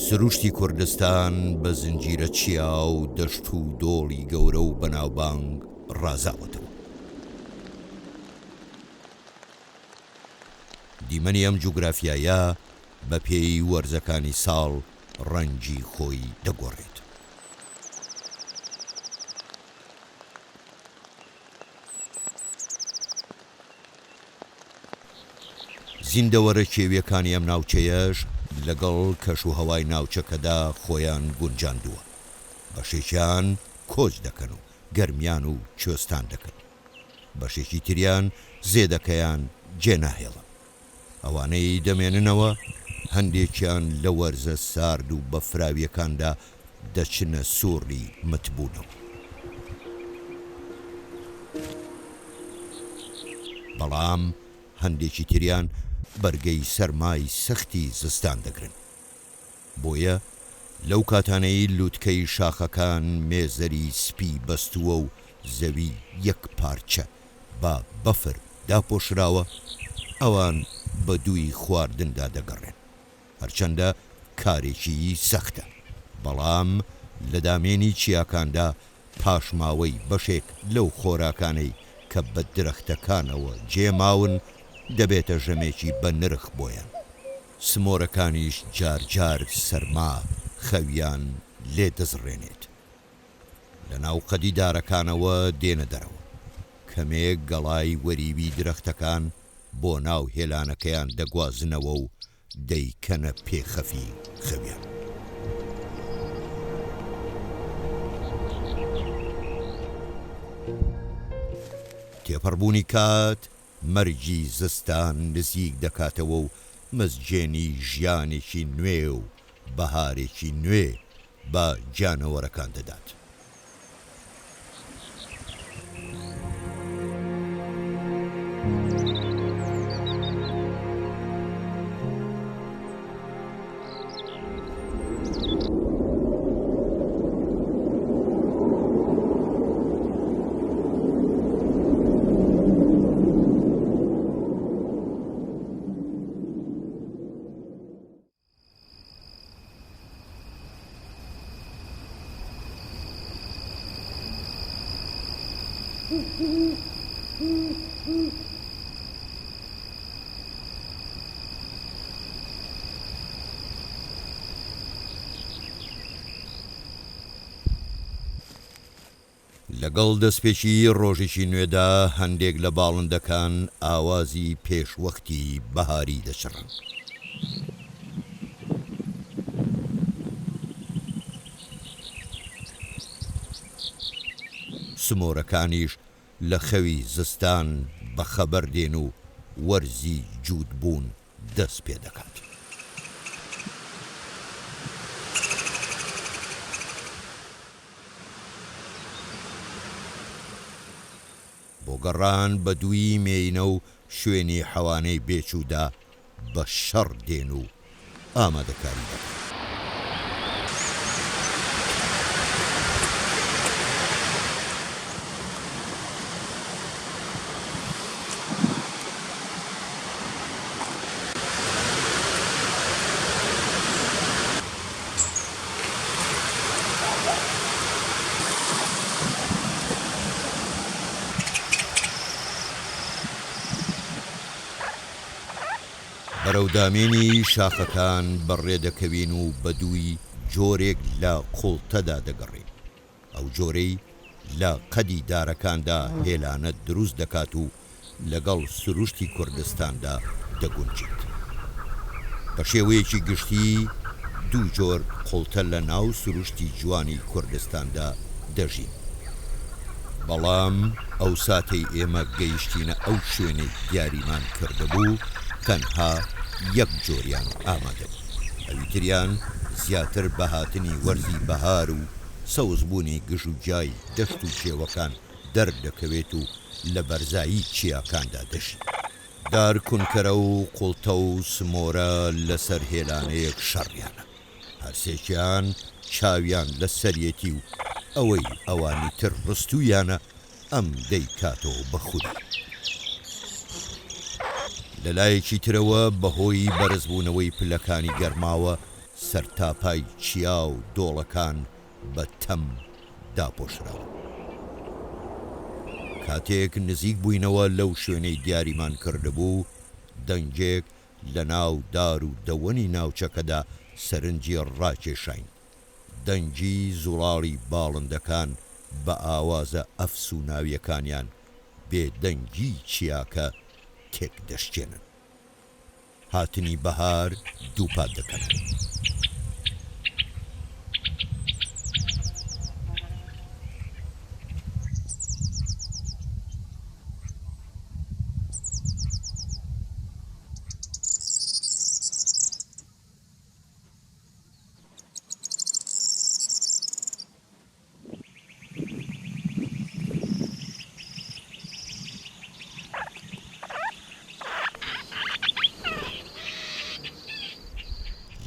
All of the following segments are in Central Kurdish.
سروشتی کوردستان بە زنجیرە چیا و دەشت و دۆڵی گەورە و بەناوبانگ ڕازاوەتەوە. دیمەنی ئەم جوگرافیایە بە پێی وەرزەکانی ساڵ ڕەنگی خۆی دەگۆڕێت. زیندەوەرە کێویەکانی ئەم ناوچەیەش لەگەڵ کەش و هەوای ناوچەکەدا خۆیان گونجاندووە. بەشێکیان کۆچ دەکەن و گەرمیان و کوێستان دەکەن، بەشێکی تریان زێدەکەیان جێناهێڵن. ئەوانەی دەمێننەوە هەندێکیان لە وەرزە سارد و بەفراویەکاندا دەچنە سووڕی متبوونەوە. بەڵام هەندێکی تریان بەرگەی سەرمای سەختی زستان دەگرن. بۆیە لەو کاتانەی لووتکەی شاخەکان مێزەری سپی بەستووە و زەوی یەک پارچە بە بەفر داپۆشراوە، ئەوان بە دووی خواردندا دەگەڕێن. هەرچەندە کارێکی سەختە، بەڵام لە دامێنی چیاکاندا پاشماوەی بەشێک لەو خۆراکانەی کە بە درەختەکانەوە جێماون دەبێتە ژەمێکی بە نرخ بۆیان. سمۆرەکانیش جارجار سەرما خەویان لێ دەزڕێنێت. لە ناو قەدیدارەکانەوە دێنە دەرەوە، کەمێک گەڵای وەریوی درەختەکان بۆ ناو هێلانەکەیان دەگوازنەوە و دەیکەنە پێخەفی خەویان. تێپەڕبوونی کات مەرجی زستان نزیک دەکاتەوە و مزجێنی ژیانێکی نوێ و بەهارێکی نوێ بە جانەوەرەکان دەدات. لەگەڵ دەستپێکی ڕۆژێکی نوێدا هەندێک لە باڵندەکان ئاوازی پێشوەختی بەهاری دەچڕن. سمۆرەکانیش لە خەوی زستان بەخەبەر دێن و وەرزی جوودبوون دەست پێ دەکات. بۆ گەڕان بە دووی مێینە و شوێنی حەوانەی بێچوودا بە شەڕ دێن و ئامادەکاری دەکەن. بەرەودامێنی شاخەکان بەڕێدەکەوین و بەدووی جۆرێک لە قوڵتەدا دەگەڕێن. ئەو جۆرەی لە قەدی دارەکاندا هێلانە دروست دەکات و لەگەڵ سروشتی کوردستاندا دەگونجێت. بە شێوەیەکی گشتی دوو جۆر قوڵتە لە ناو سروشتی جوانی کوردستاندا دەژین. بەڵام ئەو ساتەی ئێمە گەیشتینە ئەو شوێنەی دیاریمان کردهبوو تەنها یەک جۆریان ئامادە بوو. ئەویتریان زیاتر بە هاتنی وەرزی بەهار و سەوزبوونی گژ و جای دەشت و شێوەکان دەردەکەوێت و لە بەرزایی چیاکاندا دەشی. دار کونکەرە و قوڵتە و سمۆرە لەسەر هێلانەیەک شەڕیانە. هەرسێکیان چاویان لە سەرەتی و ئەوەی ئەوانی تر ڕستویانە ئەم دەیکاتەوە بە خودی. لەلایەکی ترەوە بەهۆی بەرزبوونەوەی پلەکانی گەرماوە سەرتاپای چیا و دۆڵەکان بە تەم داپۆشراوە. کاتێک نزیک بووینەوە لەو شوێنەی دیاریمان کردبوو، دەنگێک لە ناو دار و دەوەنی ناوچەکەدا سەرنجی ڕاکێشاین. دەنگی زوڵاڵی باڵندەکان بە ئاوازە ئەفس و ناویەکانیان بێدەنگی چیاکە تێک دەشکێنن. هاتنی بەهار دووپات دەکەن.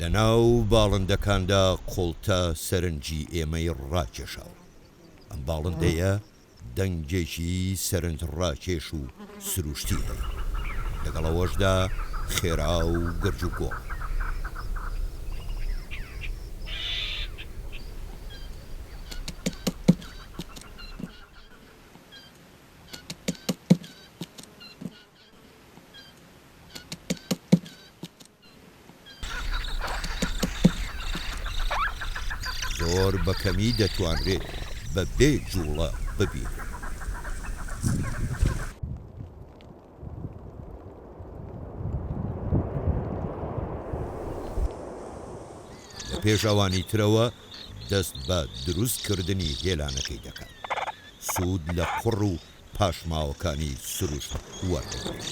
لەناو باڵندەکاندا قوڵتە سەرنجی ئێمەی ڕاکێشاوە. ئەم باڵندەیە دەنگێکی سەرنج ڕاکێش و سروشتی هەیە، لەگەڵەوەشدا خێرا و گرج و گۆڵ. زۆر بەکەمی دەتوانرێت بە بێ جوڵە ببینێت. لە پێش ئەوانی ترەوە دەست بە دروستکردنی هێلانەکەی دەکات. سوود لە قوڕ و پاشماوەکانی سروشت وەردەگرێت.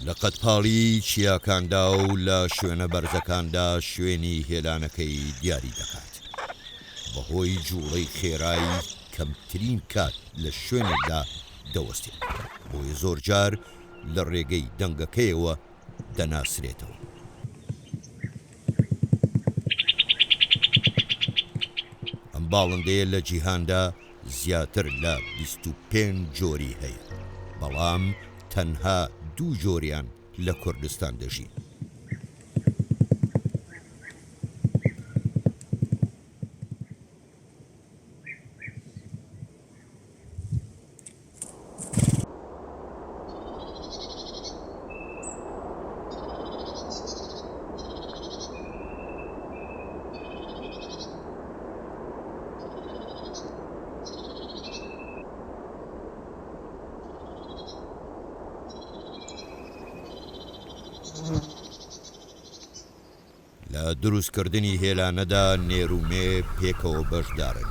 لە قەتپاڵی چیاکاندا و لە شوێنە بەرزەکاندا شوێنی هێلانەکەی دیاری دەکات. بەهۆی جوڵەی خێرایی کەمترین کات لە شوێنێکدا دەوەستێت، بۆیە زۆرجار لە ڕێگەی دەنگەکەیەوە دەناسرێتەوە. ئەم باڵندەیە لە جیهاندا زیاتر لە 25 جۆری هەیە، بەڵام تەنها 2 جۆریان لە کوردستان دەژین. لە دروستکردنی هێلانەدا نێرومێ پێکەوە بەشدارن.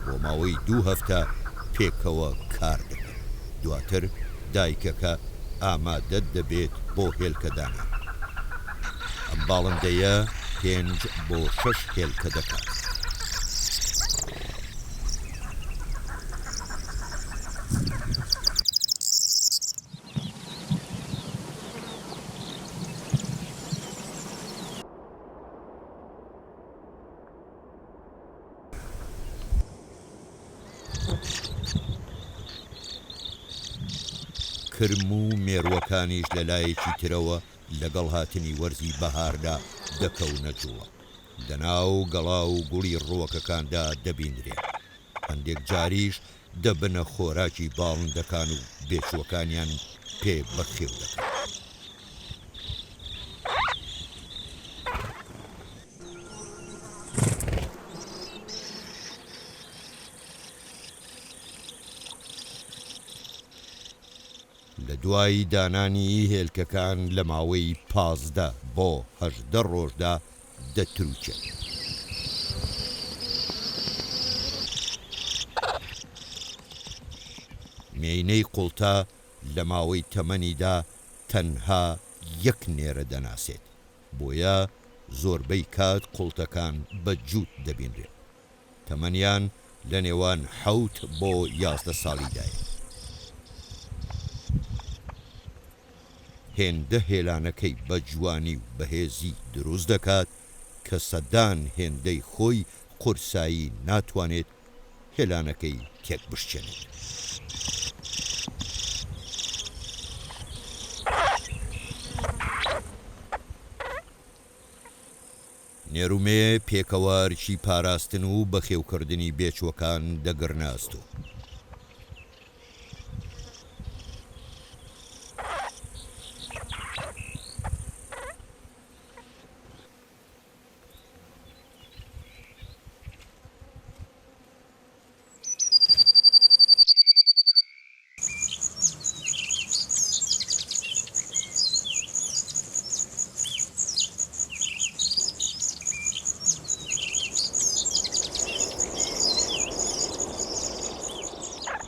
بۆ ماوەی 2 هەفتە پێکەوە کار دەکەن. دواتر دایکەکە ئامادە دەبێت بۆ هێلکەدانان. ئەم باڵندەیە 5 بۆ 6 هێلکە دەکات. کرم و مێرووەکانیش لە لایەکی ترەوە لەگەڵ هاتنی وەرزی بەهاردا دەکەونە جوڵە. لەناو گەڵا و گوڵی ڕووەکەکاندا دەبینرێت. هەندێک جاریش دەبنە خۆراکی باڵندەکان و بێچووەکانیان پێ بەخێو دەکەن. لە دوای دانانی هێلکەکان لە ماوەی 15 بۆ 18 ڕۆژدا دەتروچێت. مێینەی قوڵتە لە ماوەی تەمەنیدا تەنها 1 نێرە دەناسێت، بۆیە زۆربەی کات قوڵتەکان بە جووت دەبینرێت. تەمەنیان لە نێوان 7 بۆ 11 ساڵیدایە. هێندە هێلانەکەی بە جوانی و بەهێزی دروست دەکات کە سەدان هێندەی خۆی قورسایی ناتوانێت هێلانەکەی تێک بشکێنێت. نێرومێ پێکەوارکی پاراستن و بەخێوکردنی بێچووەکان دەگەڕناستۆ.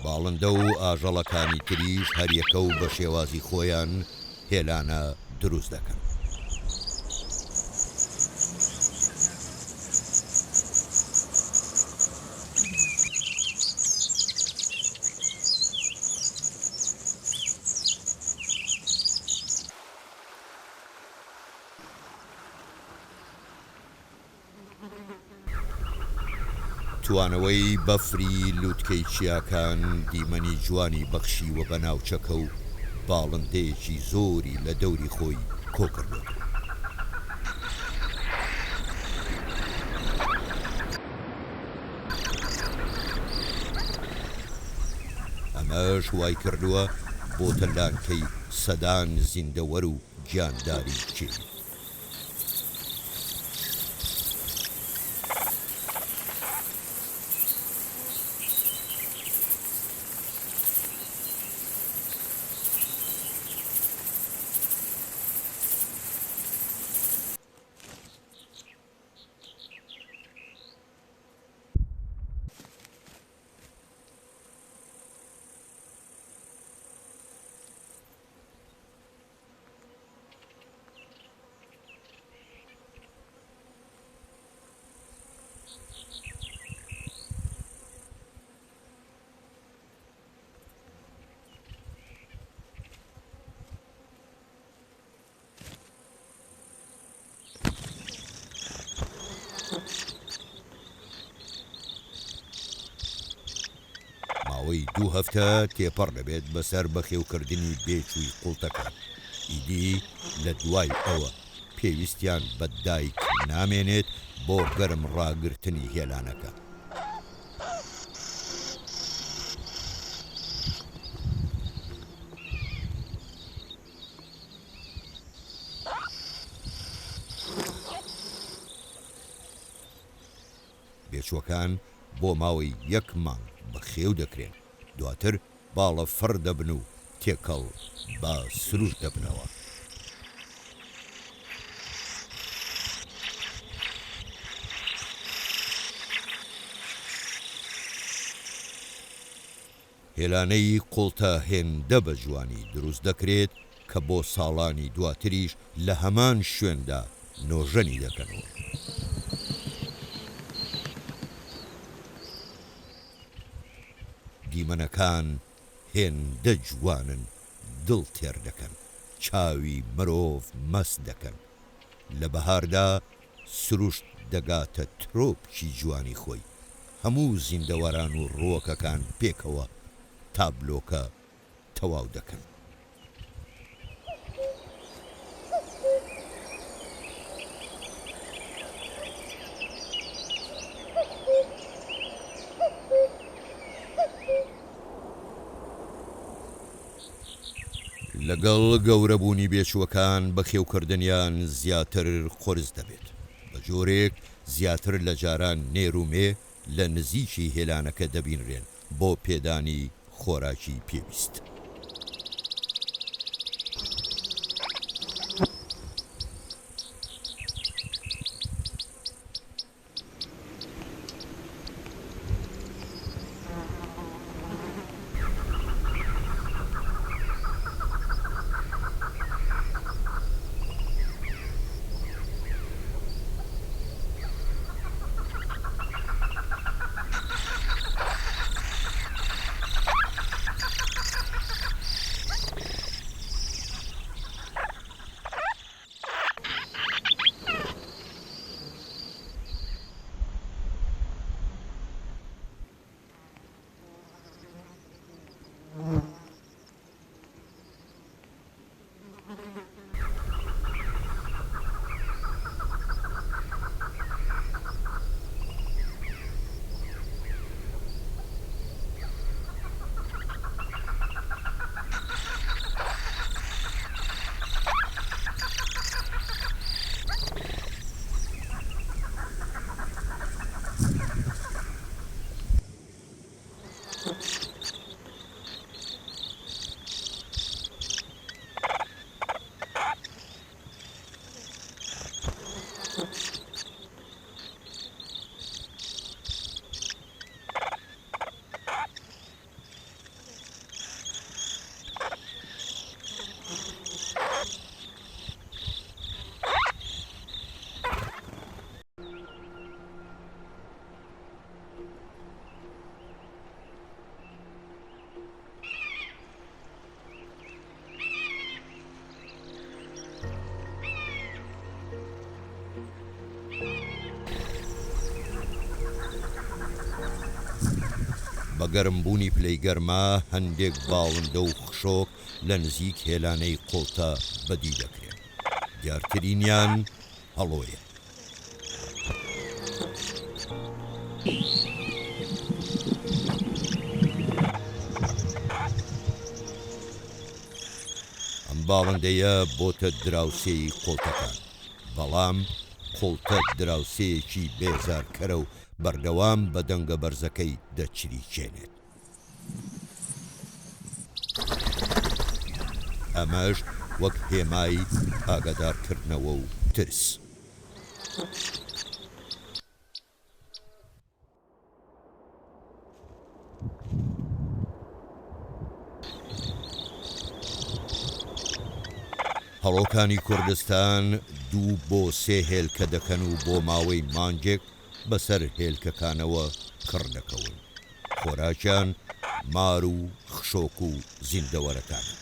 باڵندە و ئاژەڵەکانی تریش هەریەکە و بە شێوازی خۆیان هێلانە دروست دەکەن. توانەوەی بەفری لووتکەی چیاکان دیمەنی جوانی بەخشیوە بە ناوچەکە و باڵندەیەکی زۆری لە دەوری خۆی کۆکردووە. ئەمەش وای کردووە بۆتە لانکەی سەدان زیندەوەر و گیانداری بچێت. ماوەی 2 هەفتە تێپەڕ دەبێت بەسەر بەخێوکردنی بێچووی قوڵتەکە. ئیدی لە دوای ئەوە پێویستیان بە دایک نامێنێت بۆ گەرم ڕاگرتنی هێلانەکە. بێچووەکان بۆ ماوەی 1 مانگ بەخێو دەکرێن، دواتر باڵە فڕ دەبن و تێکەڵ بە سروش دەبنەوە. هێلانەی قوڵتە هێندە بە جوانی دروست دەکرێت کە بۆ ساڵانی دواتریش لە هەمان شوێندا نۆژەنی دەکەنەوە. دیمەنەکان هێندە جوانن، دڵ تێر دەکەن، چاوی مرۆڤ مەست دەکەن. لە بەهاردا سروشت دەگاتە ترۆپکی جوانی خۆی. هەموو زیندەوەران و ڕووەکەکان پێکەوە تابلۆکە تەواو دەکەن. لەگەڵ گەورەبوونی بێچووەکان بەخێوکردنیان زیاتر قرس دەبێت. بە جۆرێک زیاتر لە جاران نێرومێ لە نزیکی هێلانەکە دەبینرێن بۆ پێدانی خۆراکی پێویست. بەگەرمبوونی پلەی گەرما هەندێک باڵندە و خشۆک لە نزیک هێلانەی قوڵتە بەدی دەکرێن. دیارترینیان هەڵۆیە. ئەم باڵندەیە بۆتە دراوسێی قوڵتەکان، بەڵام قوڵتە دراوسەیەکی بێزارکەرە و بەردەوام بە دەنگە بەرزەکەی دەچریکێنێت. ئەمەش وەک هێمای ئاگادارکردنەوە و ترس. هەڵۆکانی کوردستان 2 بۆ 3 هێلکە دەکەن و بۆ ماوەی مانگێک بەسەر هێلکەکانەوە کڕ دەکەون. خۆراکیان مار و خشۆک و زیندەوەرەکانە.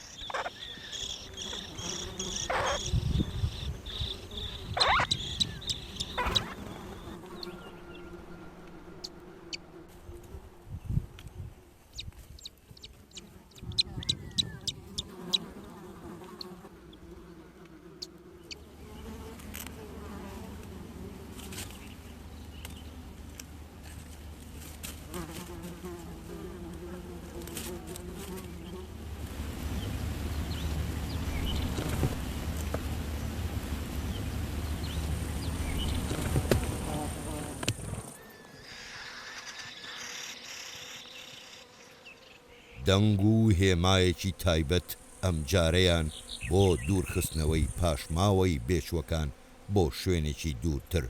دەنگ و هێمایەکی تایبەت ئەم جارەیان بۆ دوورخستنەوەی پاشماوەی بێچووەکان بۆ شوێنێکی دوورتر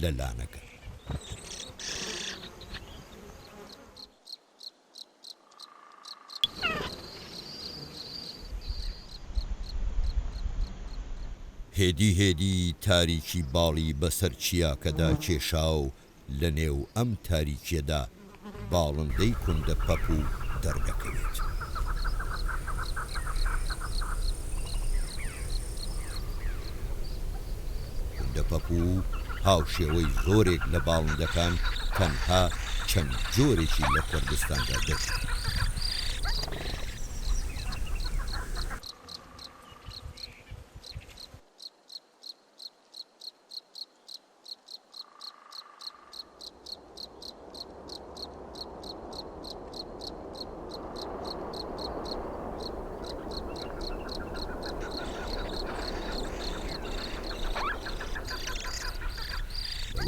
لە لانەکە. هێدی تاریکی باڵی بەسەر چیاکەدا کێشا و لە نێو ئەم تاریکیەدا باڵندەی کوندە پەپ و دەردەکەوێت. کوندە پەپ و هاوشێوەی زۆرێک لە باڵندەکان تەنها چەند جۆرێکی لە کوردستاندا دەژێت.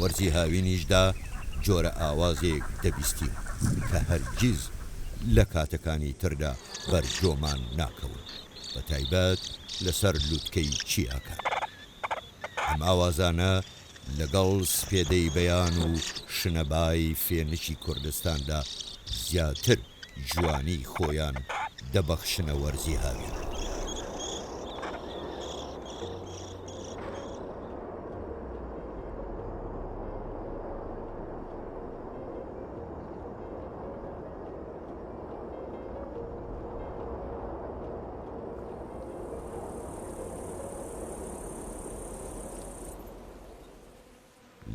وەرزی هاوینیشدا جۆرە ئاوازێک دەبیستین کە هەرگیز لە کاتەکانی تردا بەرجۆمان ناکەون، بە تایبەت لەسەر لووتکەی چیاکە. ئەم ئاوازانە لەگەڵ سپێدەی بەیان و شنەبای فێنشی کوردستاندا زیاتر جوانی خۆیان دەبەخشنە وەرزی هاوین.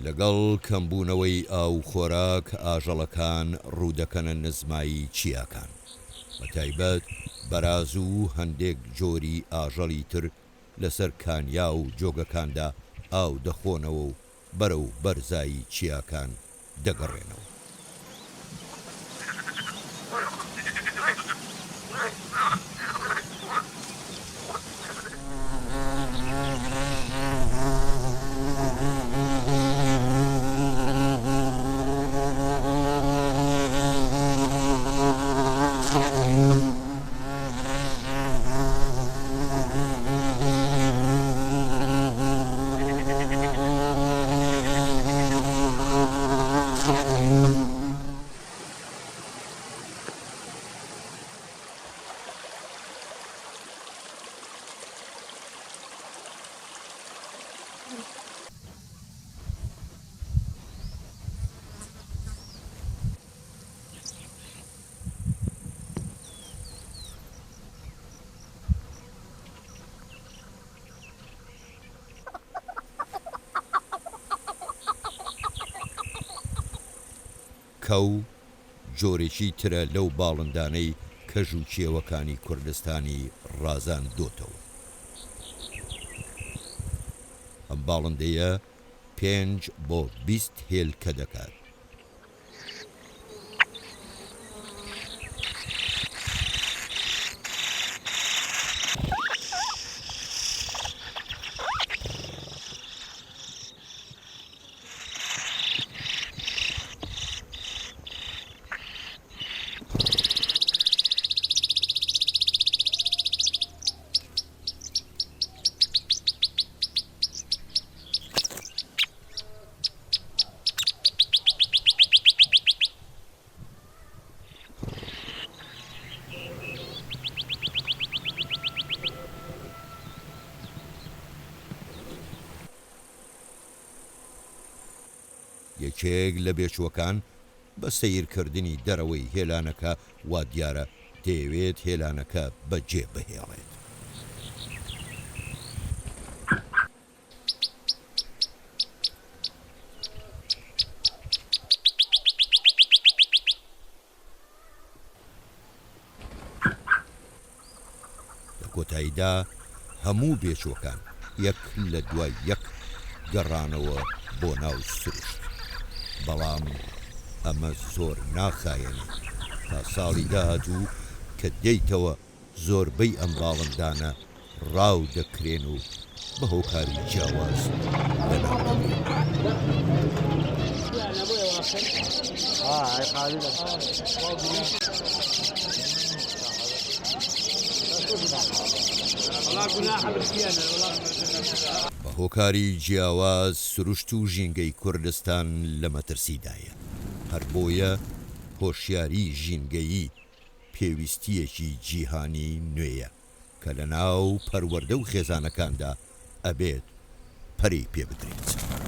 لەگەڵ کەمبوونەوەی ئاو خۆراک ئاژەڵەکان ڕوودەکەنە نزمایی چیاکان، بە تایبەت بەراز و هەندێک جۆری ئاژەڵی تر لەسەر کانیا و جۆگەکاندا ئاو دەخۆنەوە و بەرەو بەرزایی چیاکان دەگەڕێنەوە. کەو جۆرێکی ترە لەو باڵندانەی کەژ و کێوەکانی کوردستانی ڕازان دۆتەوە. ئەم باڵندەیە 5 بۆ 20 هێلکە دەکات. یەکێک لە بێچووەکان بە سەیرکردنی دەرەوەی هێلانەکە وا دیارە دەیەوێت هێلانەکە بەجێ بهێڵێت. لە کۆتاییدا هەموو بێچووەکان یەک لە دوای یەک گەڕانەوە بۆ ناو سروشت، بەڵام ئەمە زۆر ناخایەنی. تا ساڵی داهاتوو کە دێیتەوە زۆربەی ئەم باڵندانە ڕاو دەکرێن و بە هۆکاری جیاواز بە هۆکاری جیاواز سروشت و ژینگەی کوردستان لە مەترسیدایە. هەر بۆیە هۆشیاری ژینگەیی پێویستیەکی جیهانی نوێیە کە لە ناو پەروەردە و خێزانەکاندا ئەبێت پەری پێ بدرێت.